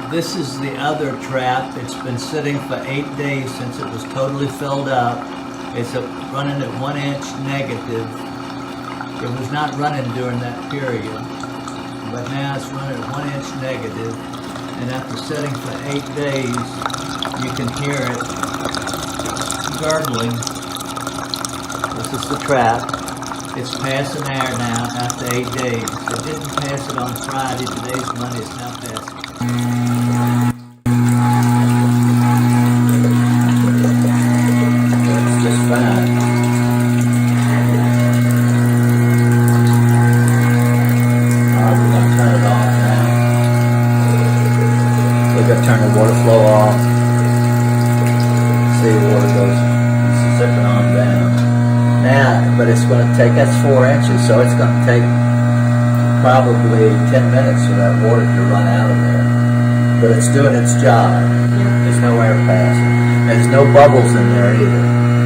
This is the other trap. It's been sitting for 8 days since it was totally filled up. It's running at 1 inch negative. It was not running during that period, but now it's running at 1 inch negative. And after sitting for 8 days, you can hear it gurgling. This is the trap. It's passing air now after 8 days. It didn't pass it on Friday. Today's Monday. It's now passing. It's just fine. Alright, we're going to turn it off now. We're going to turn the water flow off. See, the water goes zipping on down. Now, but it's going to take, that's 4 inches, so it's going to take probably 10 minutes for that water to run out of there. But it's doing its job. There's no air passing. There's no bubbles in there either.